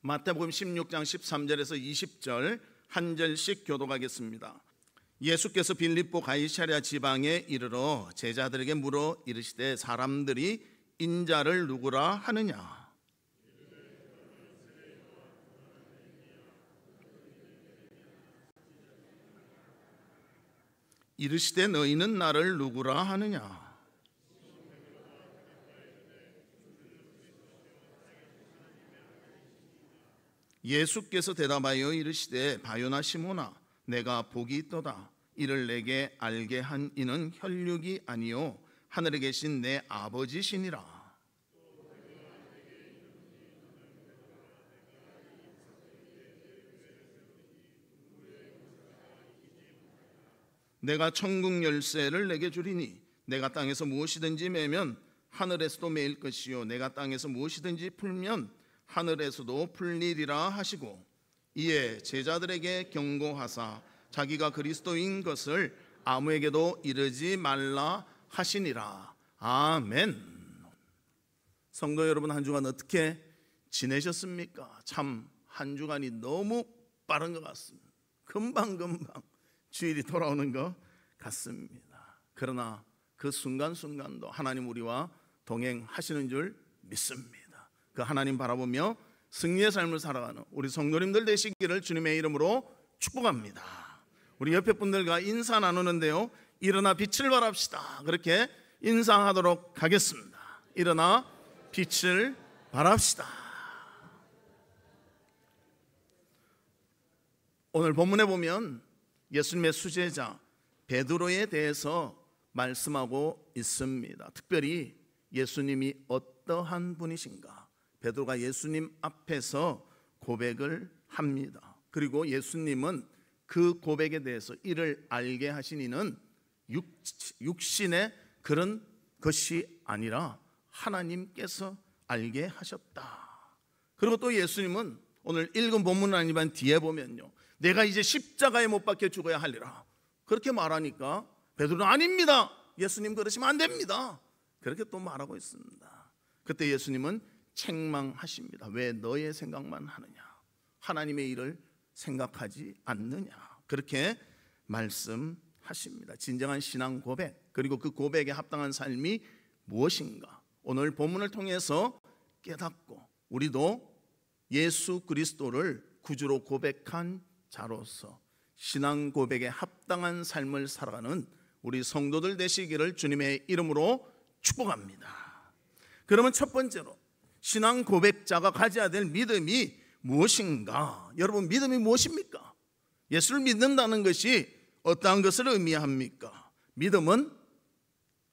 마태복음 16장 13절에서 20절 한 절씩 교독하겠습니다. 예수께서 빌립보 가이사랴 지방에 이르러 제자들에게 물어 이르시되 사람들이 인자를 누구라 하느냐? 이르시되 너희는 나를 누구라 하느냐? 예수께서 대답하여 이르시되 바요나 시몬아 내가 복이 있도다. 이를 내게 알게 한 이는 혈육이 아니요 하늘에 계신 내 아버지시니라. 내가 천국 열쇠를 내게 주리니 내가 땅에서 무엇이든지 매면 하늘에서도 매일 것이요 내가 땅에서 무엇이든지 풀면 하늘에서도 풀리리라 하시고 이에 제자들에게 경고하사 자기가 그리스도인 것을 아무에게도 이르지 말라 하시니라. 아멘. 성도 여러분, 한 주간 어떻게 지내셨습니까? 참 한 주간이 너무 빠른 것 같습니다. 금방 주일이 돌아오는 것 같습니다. 그러나 그 순간순간도 하나님 우리와 동행하시는 줄 믿습니다. 그 하나님 바라보며 승리의 삶을 살아가는 우리 성도님들 되시기를 주님의 이름으로 축복합니다. 우리 옆에 분들과 인사 나누는데요, 일어나 빛을 발합시다. 그렇게 인사하도록 하겠습니다. 일어나 빛을 발합시다. 오늘 본문에 보면 예수님의 수제자 베드로에 대해서 말씀하고 있습니다. 특별히 예수님이 어떠한 분이신가? 베드로가 예수님 앞에서 고백을 합니다. 그리고 예수님은 그 고백에 대해서 이를 알게 하신 이는 육신의 그런 것이 아니라 하나님께서 알게 하셨다. 그리고 또 예수님은 오늘 읽은 본문은 아니지만 뒤에 보면요, 내가 이제 십자가에 못 박혀 죽어야 하리라 그렇게 말하니까 베드로는 아닙니다, 예수님 그러시면 안 됩니다, 그렇게 또 말하고 있습니다. 그때 예수님은 책망하십니다. 왜 너의 생각만 하느냐? 하나님의 일을 생각하지 않느냐? 그렇게 말씀하십니다. 진정한 신앙 고백, 그리고 그 고백에 합당한 삶이 무엇인가? 오늘 본문을 통해서 깨닫고 우리도 예수 그리스도를 구주로 고백한 자로서 신앙 고백에 합당한 삶을 살아가는 우리 성도들 되시기를 주님의 이름으로 축복합니다. 그러면 첫 번째로 신앙 고백자가 가져야 될 믿음이 무엇인가? 여러분, 믿음이 무엇입니까? 예수를 믿는다는 것이 어떠한 것을 의미합니까? 믿음은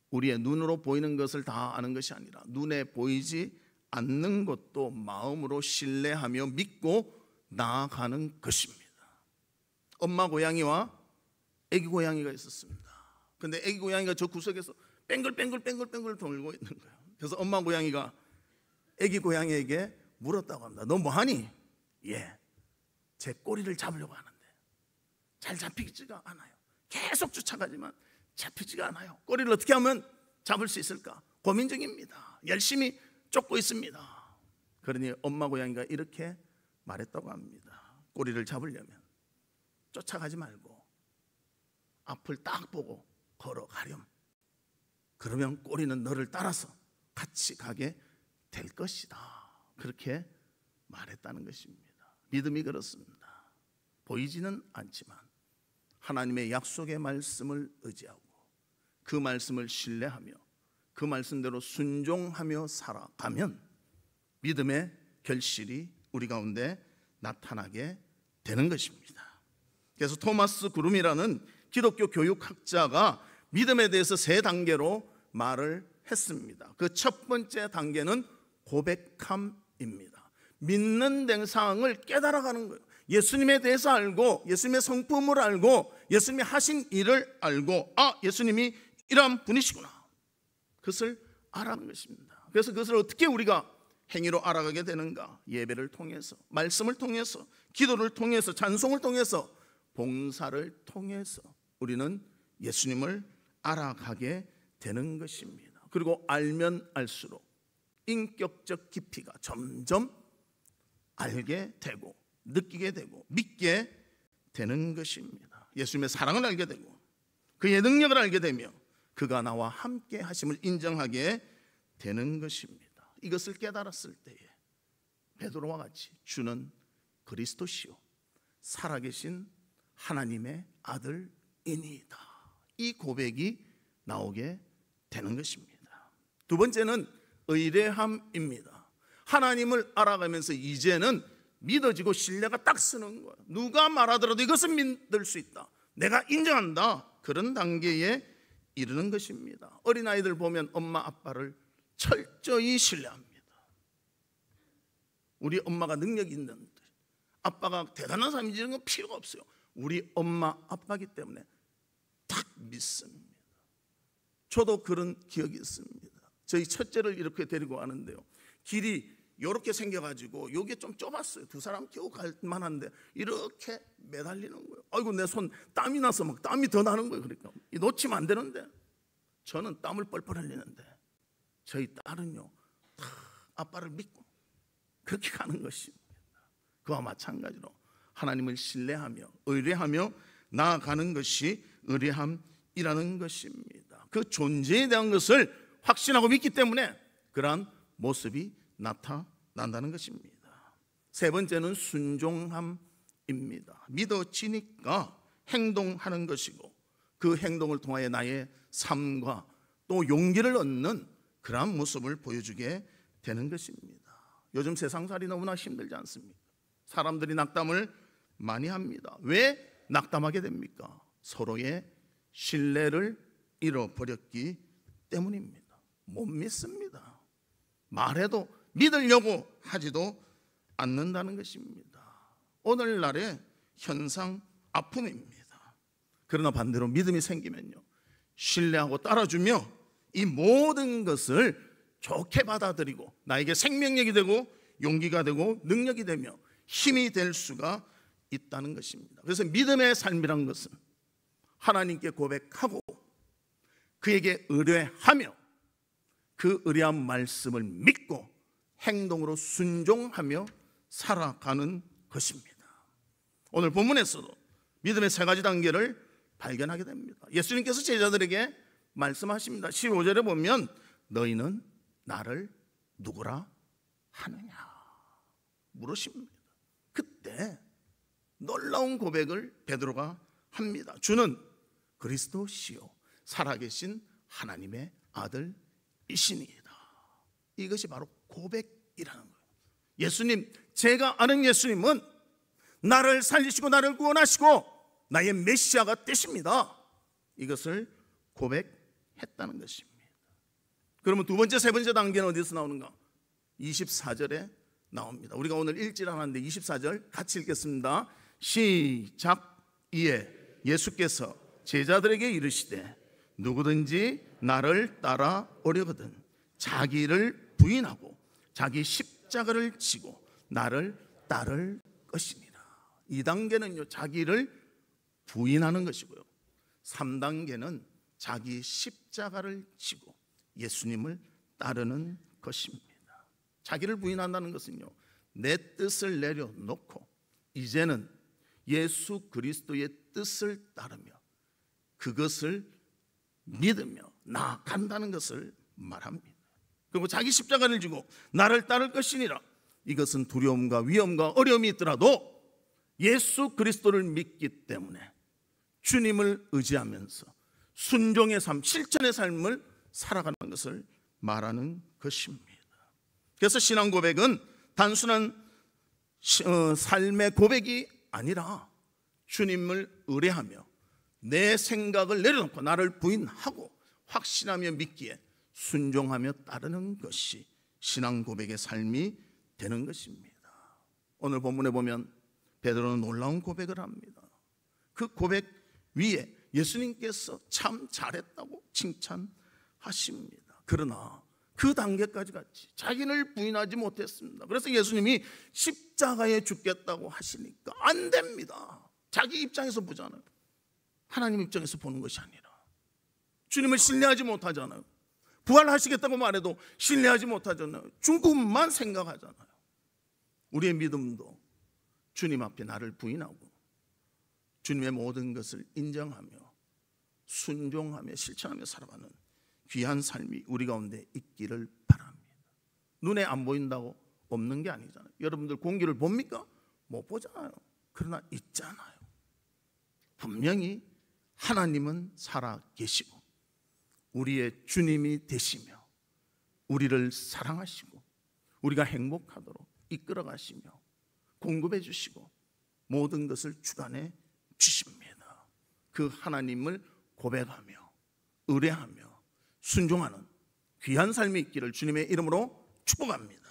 우리의 눈으로 보이는 것을 다 아는 것이 아니라 눈에 보이지 않는 것도 마음으로 신뢰하며 믿고 나아가는 것입니다. 엄마 고양이와 애기 고양이가 있었습니다. 근데 애기 고양이가 저 구석에서 뺑글뺑글 돌고 있는 거예요. 그래서 엄마 고양이가 애기 고양이에게 물었다고 합니다. 너 뭐하니? 예, 제 꼬리를 잡으려고 하는데 잘 잡히지가 않아요. 계속 쫓아가지만 잡히지가 않아요. 꼬리를 어떻게 하면 잡을 수 있을까 고민 중입니다. 열심히 쫓고 있습니다. 그러니 엄마 고양이가 이렇게 말했다고 합니다. 꼬리를 잡으려면 쫓아가지 말고 앞을 딱 보고 걸어가렴. 그러면 꼬리는 너를 따라서 같이 가게 될 것이다. 그렇게 말했다는 것입니다. 믿음이 그렇습니다. 보이지는 않지만 하나님의 약속의 말씀을 의지하고 그 말씀을 신뢰하며 그 말씀대로 순종하며 살아가면 믿음의 결실이 우리 가운데 나타나게 되는 것입니다. 그래서 토마스 그룸이라는 기독교 교육학자가 믿음에 대해서 3단계로 말을 했습니다. 그 첫 번째 단계는 고백함입니다. 믿는 대상을 깨달아가는 거예요. 예수님에 대해서 알고 예수님의 성품을 알고 예수님이 하신 일을 알고 예수님이 이러한 분이시구나, 그것을 알아가는 것입니다. 그래서 그것을 어떻게 우리가 행위로 알아가게 되는가? 예배를 통해서, 말씀을 통해서, 기도를 통해서, 찬송을 통해서, 봉사를 통해서 우리는 예수님을 알아가게 되는 것입니다. 그리고 알면 알수록 인격적 깊이가 점점 알게 되고 느끼게 되고 믿게 되는 것입니다. 예수님의 사랑을 알게 되고 그의 능력을 알게 되며 그가 나와 함께 하심을 인정하게 되는 것입니다. 이것을 깨달았을 때에 베드로와 같이 주는 그리스도시요 살아계신 하나님의 아들이니이다, 이 고백이 나오게 되는 것입니다. 두 번째는 의뢰함입니다. 하나님을 알아가면서 이제는 믿어지고 신뢰가 딱 서는 거예요. 누가 말하더라도 이것은 믿을 수 있다, 내가 인정한다, 그런 단계에 이르는 것입니다. 어린아이들 보면 엄마 아빠를 철저히 신뢰합니다. 우리 엄마가 능력이 있는데 아빠가 대단한 사람인지 이런 건 필요가 없어요. 우리 엄마 아빠기 때문에 딱 믿습니다. 저도 그런 기억이 있습니다. 저희 첫째를 이렇게 데리고 가는데요, 길이 이렇게 생겨가지고 여기 좀 좁았어요. 두 사람 겨우 갈 만한데 이렇게 매달리는 거예요. 아이고 내 손 땀이 나서 막 땀이 더 나는 거예요. 그러니까 놓치면 안 되는데 저는 땀을 뻘뻘 흘리는데 저희 딸은요 다 아빠를 믿고 그렇게 가는 것입니다. 그와 마찬가지로 하나님을 신뢰하며 의뢰하며 나아가는 것이 의뢰함이라는 것입니다. 그 존재에 대한 것을 확신하고 믿기 때문에 그러한 모습이 나타난다는 것입니다. 세 번째는 순종함입니다. 믿어지니까 행동하는 것이고 그 행동을 통하여 나의 삶과 또 용기를 얻는 그러한 모습을 보여주게 되는 것입니다. 요즘 세상살이 너무나 힘들지 않습니까? 사람들이 낙담을 많이 합니다. 왜 낙담하게 됩니까? 서로의 신뢰를 잃어버렸기 때문입니다. 못 믿습니다. 말해도 믿으려고 하지도 않는다는 것입니다. 오늘날의 현상 아픔입니다. 그러나 반대로 믿음이 생기면요 신뢰하고 따라주며 이 모든 것을 좋게 받아들이고 나에게 생명력이 되고 용기가 되고 능력이 되며 힘이 될 수가 있다는 것입니다. 그래서 믿음의 삶이란 것은 하나님께 고백하고 그에게 의뢰하며 그 의뢰한 말씀을 믿고 행동으로 순종하며 살아가는 것입니다. 오늘 본문에서도 믿음의 세 가지 단계를 발견하게 됩니다. 예수님께서 제자들에게 말씀하십니다. 15절에 보면 너희는 나를 누구라 하느냐 물으십니다. 그때 놀라운 고백을 베드로가 합니다. 주는 그리스도시요 살아계신 하나님의 아들이시니이다. 이것이 바로 고백이라는 거예요. 예수님, 제가 아는 예수님은 나를 살리시고 나를 구원하시고 나의 메시아가 되십니다. 이것을 고백했다는 것입니다. 그러면 두 번째, 세 번째 단계는 어디서 나오는가? 24절에 나옵니다. 우리가 오늘 읽질 않았는데 24절 같이 읽겠습니다. 시작. 이에 예수께서 제자들에게 이르시되 누구든지 나를 따라오려거든 자기를 부인하고 자기 십자가를 지고 나를 따를 것이니라. 2단계는요 자기를 부인하는 것이고요 3단계는 자기 십자가를 지고 예수님을 따르는 것입니다. 자기를 부인한다는 것은요 내 뜻을 내려놓고 이제는 예수 그리스도의 뜻을 따르며 그것을 믿으며 나아간다는 것을 말합니다. 그리고 자기 십자가를 지고 나를 따를 것이니라. 이것은 두려움과 위험과 어려움이 있더라도 예수 그리스도를 믿기 때문에 주님을 의지하면서 순종의 삶, 실천의 삶을 살아가는 것을 말하는 것입니다. 그래서 신앙 고백은 단순한 삶의 고백이 아니라 주님을 의뢰하며 내 생각을 내려놓고 나를 부인하고 확신하며 믿기에 순종하며 따르는 것이 신앙 고백의 삶이 되는 것입니다. 오늘 본문에 보면 베드로는 놀라운 고백을 합니다. 그 고백 위에 예수님께서 참 잘했다고 칭찬하십니다. 그러나 그 단계까지 갔지 자기를 부인하지 못했습니다. 그래서 예수님이 십자가에 죽겠다고 하시니까 안 됩니다. 자기 입장에서 보잖아요. 하나님 입장에서 보는 것이 아니라 주님을 신뢰하지 못하잖아요. 부활하시겠다고 말해도 신뢰하지 못하잖아요. 죽음만 생각하잖아요. 우리의 믿음도 주님 앞에 나를 부인하고 주님의 모든 것을 인정하며 순종하며 실천하며 살아가는 귀한 삶이 우리 가운데 있기를 바랍니다. 눈에 안 보인다고 없는 게 아니잖아요. 여러분들 공기를 봅니까? 못 보잖아요. 그러나 있잖아요. 분명히 하나님은 살아 계시고 우리의 주님이 되시며 우리를 사랑하시고 우리가 행복하도록 이끌어 가시며 공급해 주시고 모든 것을 주관해 주십니다. 그 하나님을 고백하며 의뢰하며 순종하는 귀한 삶이 있기를 주님의 이름으로 축복합니다.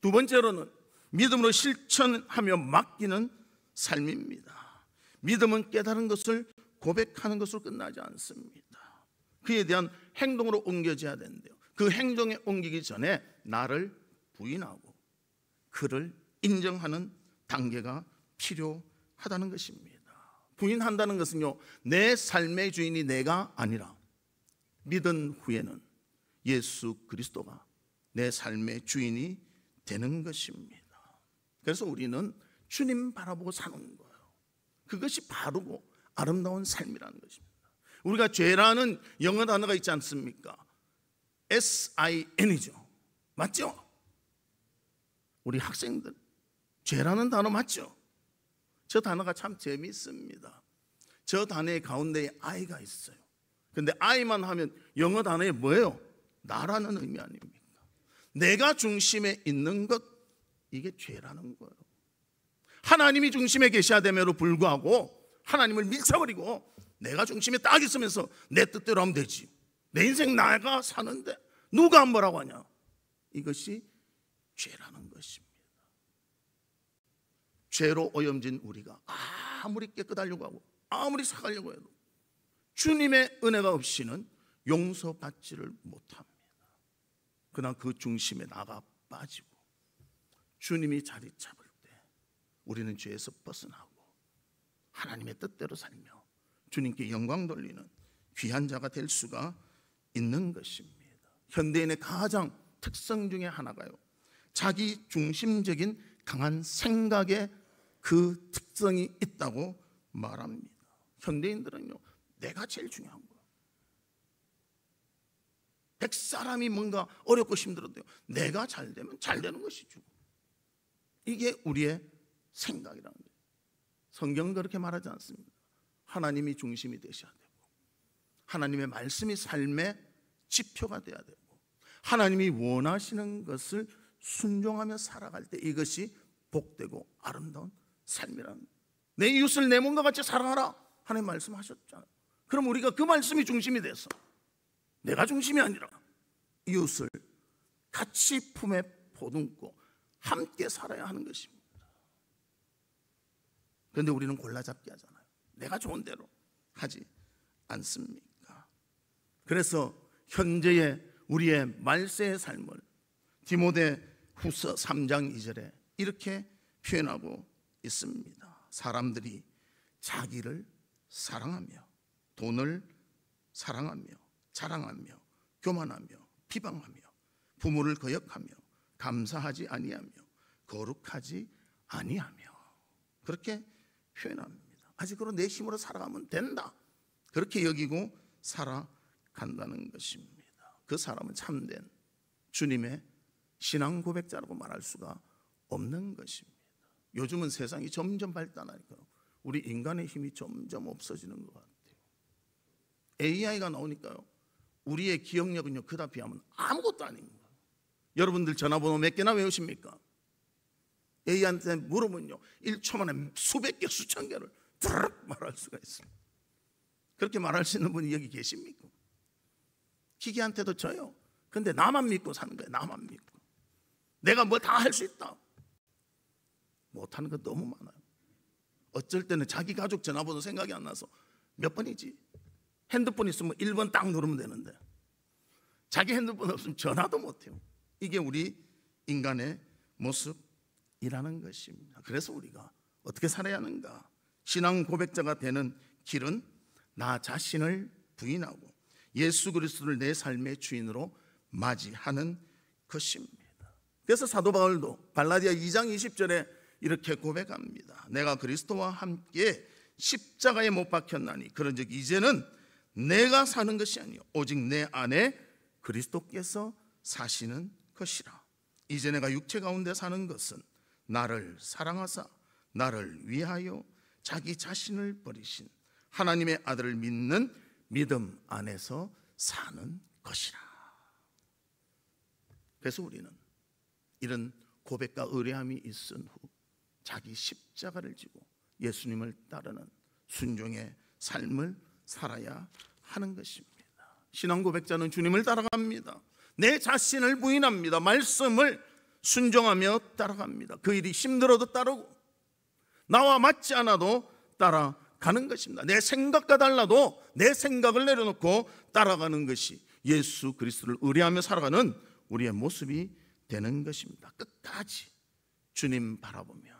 두 번째로는 믿음으로 실천하며 맡기는 삶입니다. 믿음은 깨달은 것을 고백하는 것으로 끝나지 않습니다. 그에 대한 행동으로 옮겨져야 되는데요, 그 행동에 옮기기 전에 나를 부인하고 그를 인정하는 단계가 필요하다는 것입니다. 부인한다는 것은요, 내 삶의 주인이 내가 아니라 믿은 후에는 예수 그리스도가 내 삶의 주인이 되는 것입니다. 그래서 우리는 주님 바라보고 사는 거예요. 그것이 바르고 아름다운 삶이라는 것입니다. 우리가 죄라는 영어 단어가 있지 않습니까? SIN이죠. 맞죠? 우리 학생들 죄라는 단어 맞죠? 저 단어가 참 재미있습니다. 저 단어의 가운데에 I가 있어요. 근데 I만 하면 영어 단어에 뭐예요? 나라는 의미 아닙니까? 내가 중심에 있는 것, 이게 죄라는 거예요. 하나님이 중심에 계셔야 됨에도 불구하고 하나님을 밀쳐버리고 내가 중심에 딱 있으면서 내 뜻대로 하면 되지, 내 인생 내가 사는데 누가 뭐라고 하냐, 이것이 죄라는 것입니다. 죄로 오염진 우리가 아무리 깨끗하려고 하고 아무리 사가려고 해도 주님의 은혜가 없이는 용서받지를 못합니다. 그러나 그 중심에 나가 빠지고 주님이 자리 잡을 때 우리는 죄에서 벗어나고 하나님의 뜻대로 살며 주님께 영광 돌리는 귀한 자가 될 수가 있는 것입니다. 현대인의 가장 특성 중에 하나가요, 자기 중심적인 강한 생각에 그 특성이 있다고 말합니다. 현대인들은요, 내가 제일 중요한 거예요. 100사람이 뭔가 어렵고 힘들어도요, 내가 잘 되면 잘 되는 것이죠. 이게 우리의 생각이라는 거예요. 성경은 그렇게 말하지 않습니다. 하나님이 중심이 되셔야 되고 하나님의 말씀이 삶의 지표가 되어야 되고 하나님이 원하시는 것을 순종하며 살아갈 때 이것이 복되고 아름다운 삶이라는 거예요. 내 이웃을 내 몸과 같이 사랑하라, 하나님 말씀하셨잖아요. 그럼 우리가 그 말씀이 중심이 돼서 내가 중심이 아니라 이웃을 같이 품에 보듬고 함께 살아야 하는 것입니다. 그런데 우리는 골라잡기 하잖아요. 내가 좋은 대로 하지 않습니까? 그래서 현재의 우리의 말세의 삶을 디모데 후서 3장 2절에 이렇게 표현하고 있습니다. 사람들이 자기를 사랑하며 돈을 사랑하며 자랑하며 교만하며 비방하며 부모를 거역하며 감사하지 아니하며 거룩하지 아니하며, 그렇게 표현합니다. 아직으로 내 힘으로 살아가면 된다, 그렇게 여기고 살아간다는 것입니다. 그 사람은 참된 주님의 신앙 고백자라고 말할 수가 없는 것입니다. 요즘은 세상이 점점 발달하니까 우리 인간의 힘이 점점 없어지는 것 같아요. AI가 나오니까요, 우리의 기억력은요, 그다 비하면 아무것도 아닌 거예요. 여러분들 전화번호 몇 개나 외우십니까? A한테 물어보면요, 1초 만에 수백 개, 수천 개를 드르륵 말할 수가 있어요. 그렇게 말할 수 있는 분이 여기 계십니까? 기계한테도 져요. 근데 나만 믿고 사는 거예요. 나만 믿고. 내가 뭐 다 할 수 있다. 못하는 거 너무 많아요. 어쩔 때는 자기 가족 전화번호 생각이 안 나서 몇 번이지? 핸드폰 있으면 1번 딱 누르면 되는데 자기 핸드폰 없으면 전화도 못해요. 이게 우리 인간의 모습이라는 것입니다. 그래서 우리가 어떻게 살아야 하는가? 신앙 고백자가 되는 길은 나 자신을 부인하고 예수 그리스도를 내 삶의 주인으로 맞이하는 것입니다. 그래서 사도 바울도 갈라디아 2장 20절에 이렇게 고백합니다. 내가 그리스도와 함께 십자가에 못 박혔나니 그런즉 이제는 내가 사는 것이 아니요 오직 내 안에 그리스도께서 사시는 것이라. 이제 내가 육체 가운데 사는 것은 나를 사랑하사 나를 위하여 자기 자신을 버리신 하나님의 아들을 믿는 믿음 안에서 사는 것이라. 그래서 우리는 이런 고백과 의뢰함이 있은 후 자기 십자가를 지고 예수님을 따르는 순종의 삶을 살아야 하는 것입니다. 신앙 고백자는 주님을 따라갑니다. 내 자신을 부인합니다. 말씀을 순종하며 따라갑니다. 그 일이 힘들어도 따르고 나와 맞지 않아도 따라가는 것입니다. 내 생각과 달라도 내 생각을 내려놓고 따라가는 것이 예수 그리스도를 의뢰하며 살아가는 우리의 모습이 되는 것입니다. 끝까지 주님 바라보며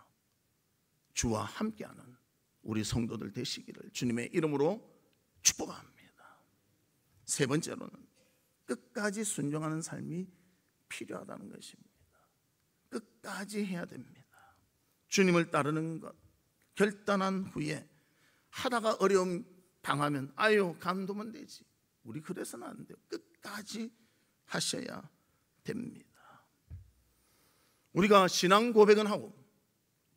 주와 함께하는 우리 성도들 되시기를 주님의 이름으로 축복합니다. 세 번째로는 끝까지 순종하는 삶이 필요하다는 것입니다. 끝까지 해야 됩니다. 주님을 따르는 것 결단한 후에 하다가 어려움 당하면 아유 간두면 되지. 우리 그래서는 안 돼요. 끝까지 하셔야 됩니다. 우리가 신앙 고백은 하고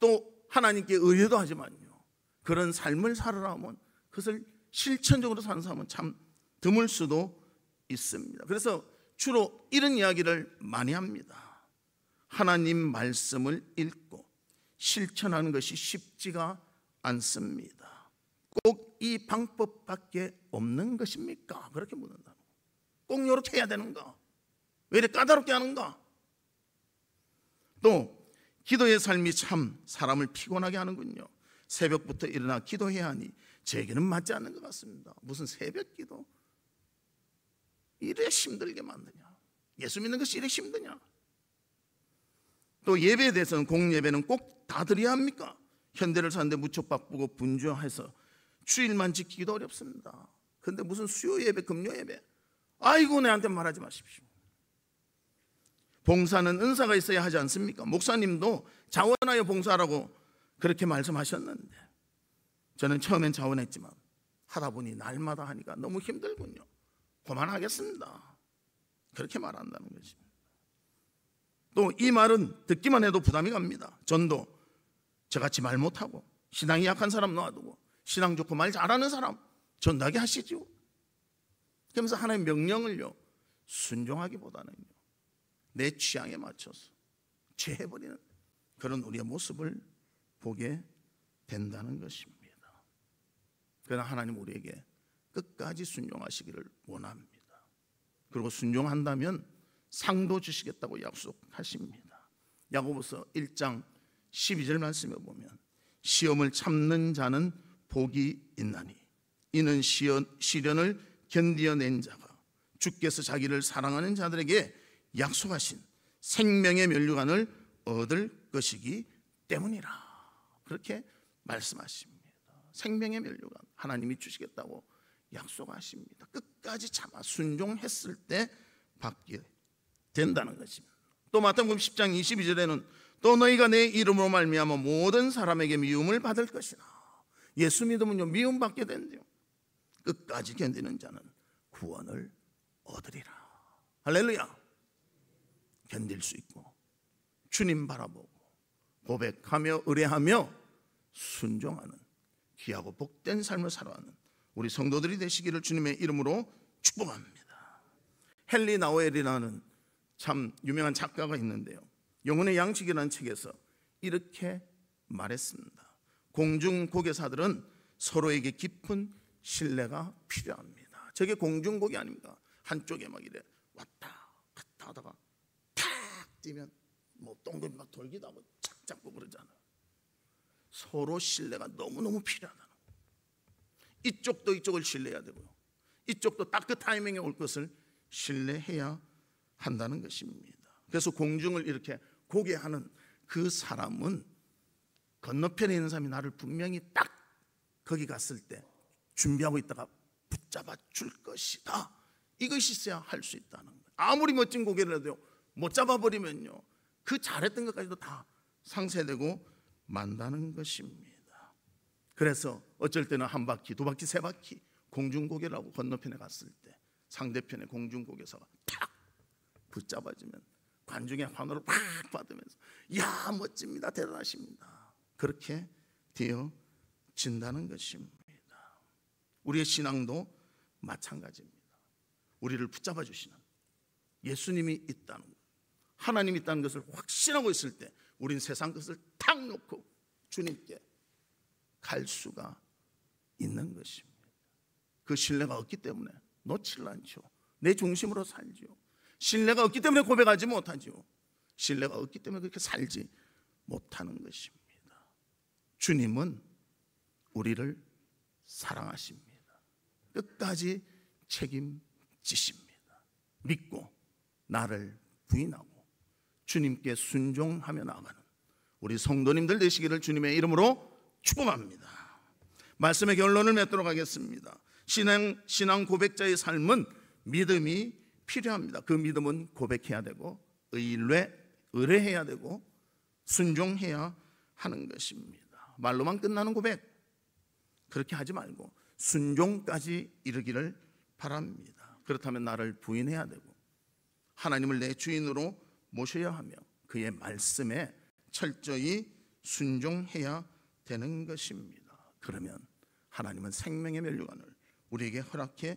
또 하나님께 의뢰도 하지만요, 그런 삶을 살아라면 그것을 실천적으로 사는 사람은 참 드물 수도 있습니다. 그래서 주로 이런 이야기를 많이 합니다. 하나님 말씀을 읽고 실천하는 것이 쉽지가 않습니다. 꼭 이 방법밖에 없는 것입니까? 그렇게 묻는다. 꼭 이렇게 해야 되는가? 왜 이렇게 까다롭게 하는가? 또 기도의 삶이 참 사람을 피곤하게 하는군요. 새벽부터 일어나 기도해야 하니 제게는 맞지 않는 것 같습니다. 무슨 새벽 기도? 이래 힘들게 만드냐? 예수 믿는 것이 이래 힘드냐? 또 예배에 대해서는 공예배는 꼭 다 드려야 합니까? 현대를 사는데 무척 바쁘고 분주해서 주일만 지키기도 어렵습니다. 그런데 무슨 수요 예배, 금요 예배? 아이고 내한테 말하지 마십시오. 봉사는 은사가 있어야 하지 않습니까? 목사님도 자원하여 봉사하라고 그렇게 말씀하셨는데 저는 처음엔 자원했지만 하다 보니 날마다 하니까 너무 힘들군요. 그만하겠습니다. 그렇게 말한다는 것입니다. 또 이 말은 듣기만 해도 부담이 갑니다. 전도 저같이 말 못하고 신앙이 약한 사람 놔두고 신앙 좋고 말 잘하는 사람 전도하게 하시죠. 그러면서 하나님의 명령을요 순종하기보다는요 내 취향에 맞춰서 취해버리는 그런 우리의 모습을 보게 된다는 것입니다. 그러나 하나님 우리에게 끝까지 순종하시기를 원합니다. 그리고 순종한다면 상도 주시겠다고 약속하십니다. 야고보서 1장 12절 말씀에 보면 시험을 참는 자는 복이 있나니 이는 시련을 견디어낸 자가 주께서 자기를 사랑하는 자들에게 약속하신 생명의 면류관을 얻을 것이기 때문이라. 그렇게 말씀하십니다. 생명의 면류관 하나님이 주시겠다고 약속하십니다. 끝까지 참아 순종했을 때 받게 된다는 것입니다. 또 마태복음 10장 22절에는 또 너희가 내 이름으로 말미암아 모든 사람에게 미움을 받을 것이나 예수 믿으면요 미움 받게 된대요. 끝까지 견디는 자는 구원을 얻으리라. 할렐루야. 견딜 수 있고 주님 바라보고 고백하며 의뢰하며 순종하는 귀하고 복된 삶을 살아가는 우리 성도들이 되시기를 주님의 이름으로 축복합니다. 헨리 나우엘이라는 참 유명한 작가가 있는데요, 영혼의 양식이라는 책에서 이렇게 말했습니다. 공중고개사들은 서로에게 깊은 신뢰가 필요합니다. 저게 공중고개 아닙니까? 한쪽에 막 이래 왔다 갔다 하다가 탁 뛰면 뭐 동그리 막 돌기도 하고 착 잡고 그러잖아요. 서로 신뢰가 너무너무 필요하다는 거예요. 이쪽도 이쪽을 신뢰해야 되고요, 이쪽도 딱 그 타이밍에 올 것을 신뢰해야 한다는 것입니다. 그래서 공중을 이렇게 고개하는 그 사람은 건너편에 있는 사람이 나를 분명히 딱 거기 갔을 때 준비하고 있다가 붙잡아 줄 것이다, 이것이 있어야 할 수 있다는 거예요. 아무리 멋진 고개를 해도 못 잡아버리면요 그 잘했던 것까지도 다 상쇄되고 만다는 것입니다. 그래서 어쩔 때는 한 바퀴, 두 바퀴, 세 바퀴 공중고개라고 건너편에 갔을 때 상대편의 공중고개사가 탁 붙잡아주면 관중의 환호를 팍 받으면서 야 멋집니다, 대단하십니다, 그렇게 되어진다는 것입니다. 우리의 신앙도 마찬가지입니다. 우리를 붙잡아 주시는 예수님이 있다는 것, 하나님이 있다는 것을 확신하고 있을 때 우린 세상 것을 탁 놓고 주님께 갈 수가 있는 것입니다. 그 신뢰가 없기 때문에 놓질 않죠. 내 중심으로 살죠. 신뢰가 없기 때문에 고백하지 못하죠. 신뢰가 없기 때문에 그렇게 살지 못하는 것입니다. 주님은 우리를 사랑하십니다. 끝까지 책임지십니다. 믿고 나를 부인하고 주님께 순종하며 나아가는 우리 성도님들 되시기를 주님의 이름으로 축복합니다. 말씀의 결론을 맺도록 하겠습니다. 신앙 고백자의 삶은 믿음이 필요합니다. 그 믿음은 고백해야 되고 의뢰해야 되고 순종해야 하는 것입니다. 말로만 끝나는 고백 그렇게 하지 말고 순종까지 이르기를 바랍니다. 그렇다면 나를 부인해야 되고 하나님을 내 주인으로 모셔야 하며 그의 말씀에 철저히 순종해야 되는 것입니다. 그러면 하나님은 생명의 면류관을 우리에게 허락해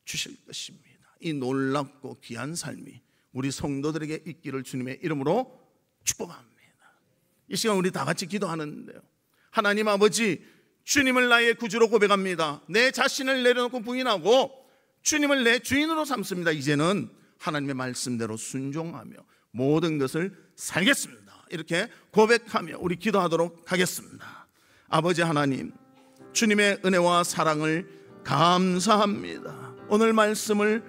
주실 것입니다. 이 놀랍고 귀한 삶이 우리 성도들에게 있기를 주님의 이름으로 축복합니다. 이 시간 우리 다 같이 기도하는데요, 하나님 아버지, 주님을 나의 구주로 고백합니다. 내 자신을 내려놓고 부인하고 주님을 내 주인으로 삼습니다. 이제는 하나님의 말씀대로 순종하며 모든 것을 살겠습니다. 이렇게 고백하며 우리 기도하도록 하겠습니다. 아버지 하나님, 주님의 은혜와 사랑을 감사합니다. 오늘 말씀을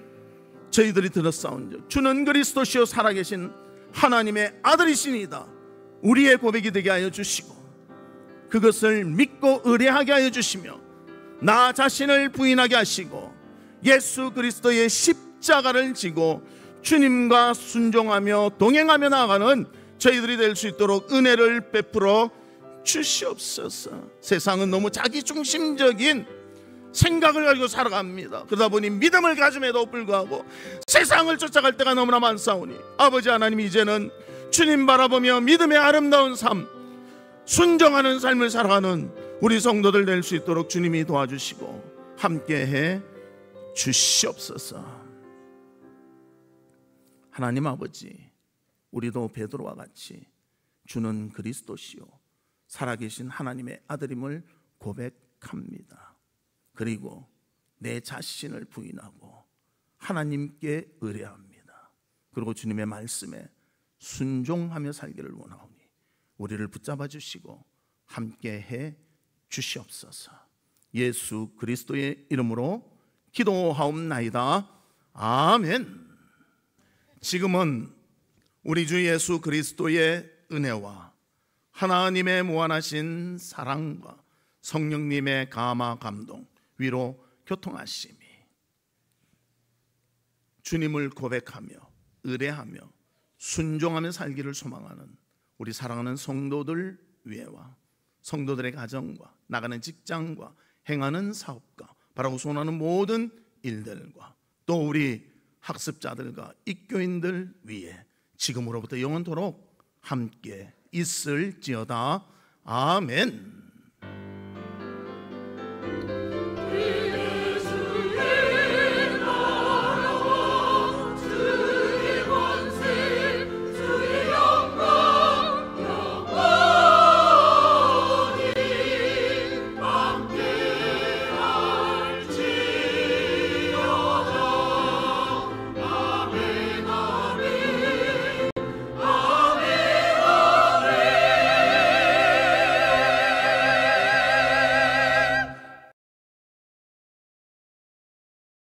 저희들이 들었사온즉 주는 그리스도시요 살아계신 하나님의 아들이시니다. 우리의 고백이 되게 하여 주시고 그것을 믿고 의뢰하게 하여 주시며 나 자신을 부인하게 하시고 예수 그리스도의 십자가를 지고 주님과 순종하며 동행하며 나아가는 저희들이 될 수 있도록 은혜를 베풀어 주시옵소서. 세상은 너무 자기중심적인 생각을 가지고 살아갑니다. 그러다 보니 믿음을 가짐에도 불구하고 세상을 쫓아갈 때가 너무나 많사오니 아버지 하나님, 이제는 주님 바라보며 믿음의 아름다운 삶, 순종하는 삶을 살아가는 우리 성도들 될 수 있도록 주님이 도와주시고 함께해 주시옵소서. 하나님 아버지, 우리도 베드로와 같이 주는 그리스도시요 살아계신 하나님의 아들임을 고백합니다. 그리고 내 자신을 부인하고 하나님께 의뢰합니다. 그리고 주님의 말씀에 순종하며 살기를 원하오니 우리를 붙잡아 주시고 함께해 주시옵소서. 예수 그리스도의 이름으로 기도하옵나이다. 아멘. 지금은 우리 주 예수 그리스도의 은혜와 하나님의 무한하신 사랑과 성령님의 감화 감동 위로 교통하심이 주님을 고백하며 의뢰하며 순종하며 살기를 소망하는 우리 사랑하는 성도들 위에와 성도들의 가정과 나가는 직장과 행하는 사업과 바라고 소원하는 모든 일들과 또 우리 학습자들과 입교인들 위에 지금으로부터 영원토록 함께 있을지어다. 아멘.